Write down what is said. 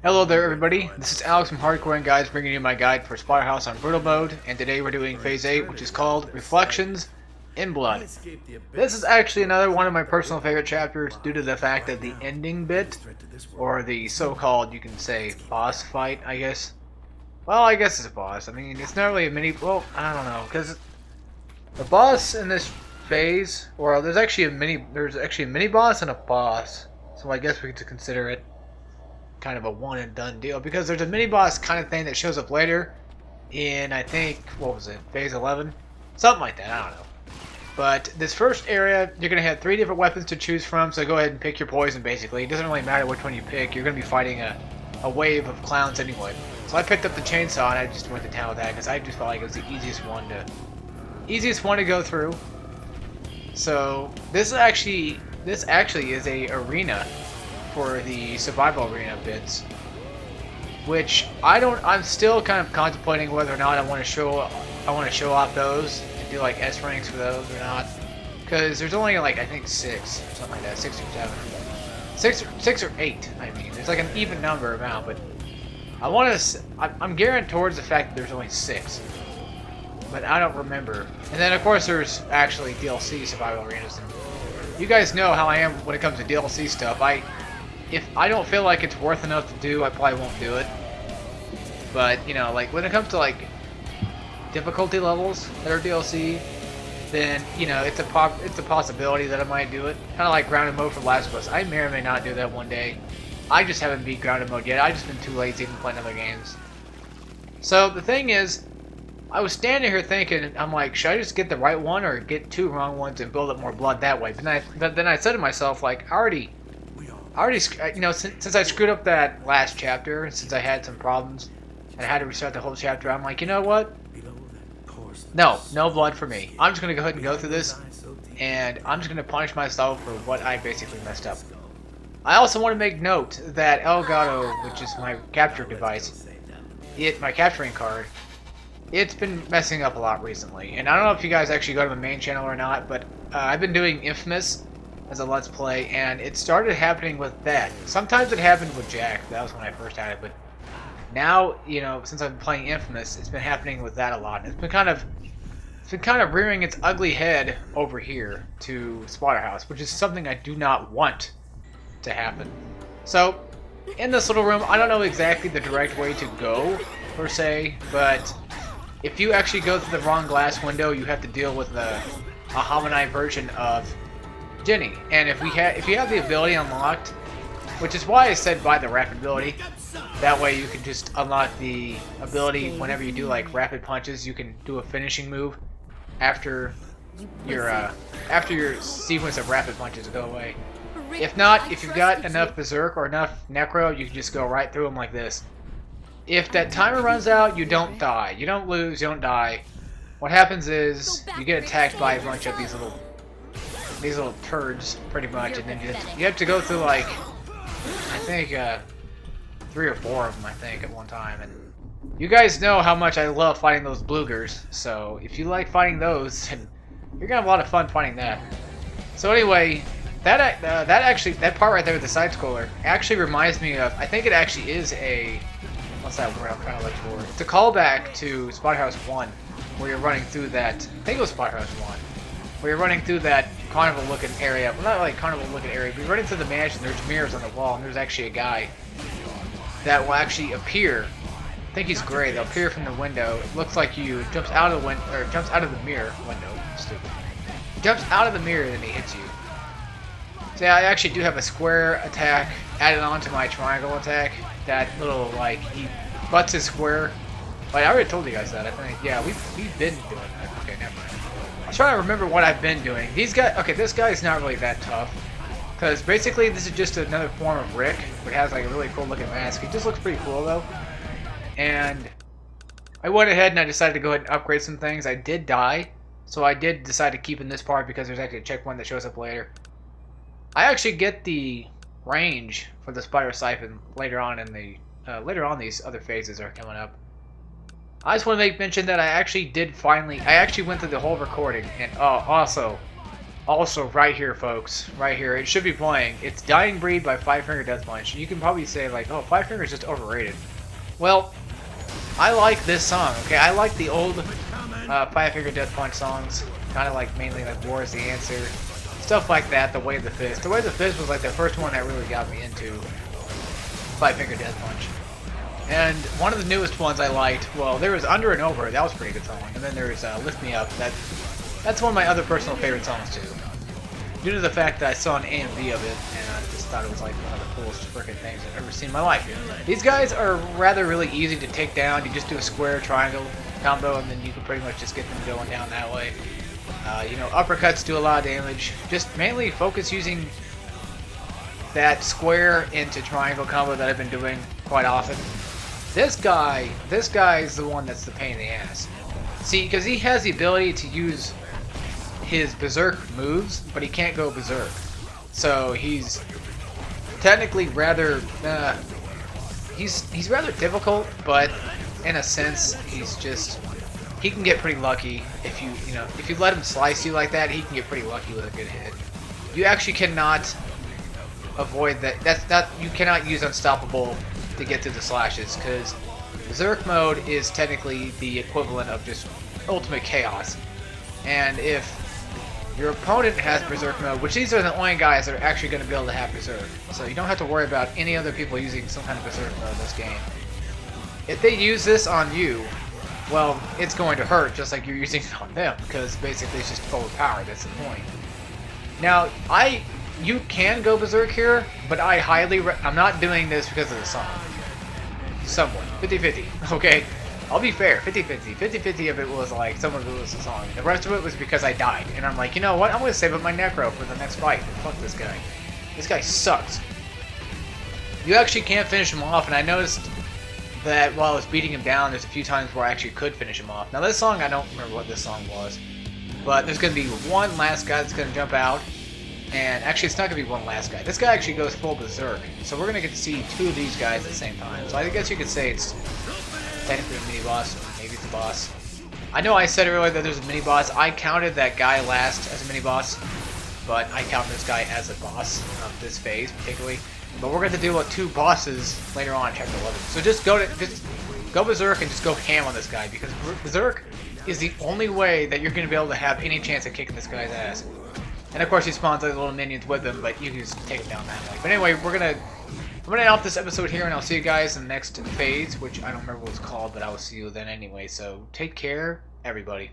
Hello there everybody, this is Alex from Hardcore and Guides bringing you my guide for Splatterhouse on Brutal Mode, and today we're doing Phase 8, which is called Reflections in Blood. This is actually another one of my personal favorite chapters due to the fact that the ending bit, or the so-called, you can say, boss fight, I guess. Well, I guess it's a boss. I mean, it's not really a mini, well, I don't know, because the boss in this phase, or there's actually a mini boss and a boss, so I guess we could consider it kind of a one and done deal, because there's a mini boss kind of thing that shows up later in, I think, what was it, phase 11, something like that, I don't know. But this first area, you're going to have 3 different weapons to choose from, so go ahead and pick your poison. Basically it doesn't really matter which one you pick, you're going to be fighting a wave of clowns anyway. So I picked up the chainsaw and I just went to town with that because I just felt like it was the easiest one to go through. So this actually is a arena for the survival arena bits, which I'm still kind of contemplating whether or not I want to show off those and do like S ranks for those or not, because there's only like I think 6 or something like that, 6 or 7, 6 or 8. I mean, there's like an even number amount, but I'm gearing towards the fact that there's only 6, but I don't remember. And then of course there's actually DLC survival arenas, and you guys know how I am when it comes to DLC stuff. If I don't feel like it's worth enough to do, I probably won't do it. But, you know, like, when it comes to, like, difficulty levels that are DLC, then, you know, it's a possibility that I might do it. Kind of like grounded mode for Last of Us. I may or may not do that one day. I just haven't beat grounded mode yet. I've just been too lazy to play other games. So, the thing is, I was standing here thinking, I'm like, should I just get the right one or get 2 wrong ones and build up more blood that way? But then I said to myself, like, I already, you know, since I screwed up that last chapter, since I had some problems, and I had to restart the whole chapter, I'm like, you know what? No blood for me. I'm just going to go ahead and go through this, and I'm just going to punish myself for what I basically messed up. I also want to make note that Elgato, which is my capture device, my capturing card, it's been messing up a lot recently. And I don't know if you guys actually go to the main channel or not, but I've been doing Infamous as a Let's Play, and it started happening with that. Sometimes it happened with Jack, that was when I first had it, but now, you know, since I've been playing Infamous, it's been happening with that a lot. And it's been kind of rearing its ugly head over here to Splatterhouse, which is something I do not want to happen. So, in this little room, I don't know exactly the direct way to go, per se, but if you actually go through the wrong glass window, you have to deal with a hominide version of Jenny. And if you have the ability unlocked, which is why I said buy the rapid ability, that way you can just unlock the ability whenever you do like rapid punches, you can do a finishing move after your sequence of rapid punches go away. If not, if you've got enough Berserk or enough Necro, you can just go right through them like this. If that timer runs out, you don't die. You don't lose, you don't die. What happens is you get attacked by a bunch of these little turds, pretty much, and then you have to go through like, I think 3 or 4 of them, I think, at one time. And you guys know how much I love fighting those bloogers, so if you like fighting those, then you're gonna have a lot of fun fighting that. So anyway, that part right there with the side scroller actually reminds me of, I think it actually is a, what's that word I'm trying to look for? It's a callback to Splatterhouse 1, where you're running through that, I think it was Splatterhouse 1, where you're running through that carnival-looking area. Well, not like carnival-looking area, but you're running through the mansion, there's mirrors on the wall, and there's actually a guy that will actually appear. I think he's gray. They'll appear from the window. It looks like you jumps out of the mirror window. Stupid. Jumps out of the mirror and then he hits you. So yeah, I actually do have a square attack added on to my triangle attack. That little, like, he butts his square. Like, I already told you guys that. I think, yeah, we've been doing that. Okay, never mind. I was trying to remember what I've been doing. These guys, okay, this guy is not really that tough. Because basically this is just another form of Rick, but it has like a really cool looking mask. It just looks pretty cool though. And I went ahead and I decided to go ahead and upgrade some things. I did die, so I did decide to keep in this part because there's actually a checkpoint that shows up later. I actually get the range for the spider siphon later on in the these other phases are coming up. I just want to make mention that I actually went through the whole recording, and also Also, right here, folks, right here, it should be playing. It's Dying Breed by Five Finger Death Punch. You can probably say, like, oh, Five Finger is just overrated. Well, I like this song, okay? I like the old Five Finger Death Punch songs. Kind of like, mainly like War is the Answer. Stuff like that, The Way of the Fist. The Way of the Fist was like the first one that really got me into Five Finger Death Punch. And one of the newest ones I liked, well, there was Under and Over. That was a pretty good song. And then there's Lift Me Up. That's one of my other personal favorite songs, too. Due to the fact that I saw an AMV of it, and I just thought it was like one of the coolest freaking things I've ever seen in my life. These guys are rather really easy to take down. You just do a square triangle combo, and then you can pretty much just get them going down that way. You know, uppercuts do a lot of damage. Just mainly focus using that square into triangle combo that I've been doing quite often. This guy is the one that's the pain in the ass. See, because he has the ability to use his berserk moves, but he can't go berserk. So he's technically rather he's rather difficult, but in a sense he can get pretty lucky if you let him slice you like that. He can get pretty lucky with a good hit. You actually cannot avoid that. You cannot use unstoppable to get to the slashes, because berserk mode is technically the equivalent of just ultimate chaos. And if your opponent has berserk mode, which these are the only guys that are actually going to be able to have berserk, so you don't have to worry about any other people using some kind of berserk mode in this game. If they use this on you, well, it's going to hurt just like you're using it on them, because basically it's just overpowered. That's the point. Now, you can go berserk here, but I'm not doing this because of the song. Somewhat 50-50. Okay. I'll be fair, 50-50. 50-50 of it was like some of it was the song. The rest of it was because I died. And I'm like, you know what? I'm going to save up my necro for the next fight. Fuck this guy. This guy sucks. You actually can't finish him off, and I noticed that while I was beating him down, there's a few times where I actually could finish him off. Now this song, I don't remember what this song was. But there's going to be one last guy that's going to jump out. And actually, it's not going to be one last guy. This guy actually goes full berserk. So we're going to get to see two of these guys at the same time. So I guess you could say it's technically a mini-boss, maybe it's a boss. I know I said earlier that there's a mini-boss. I counted that guy last as a mini-boss, but I count this guy as a boss of this phase, particularly. But we're going to deal with two bosses later on in Chapter 11. So just go berserk and just go ham on this guy, because berserk is the only way that you're going to be able to have any chance of kicking this guy's ass. And of course he spawns like little minions with him, but you can just take him down that way. But anyway, I'm gonna end off this episode here, and I'll see you guys in the next phase, which I don't remember what it's called, but I will see you then anyway. So take care, everybody.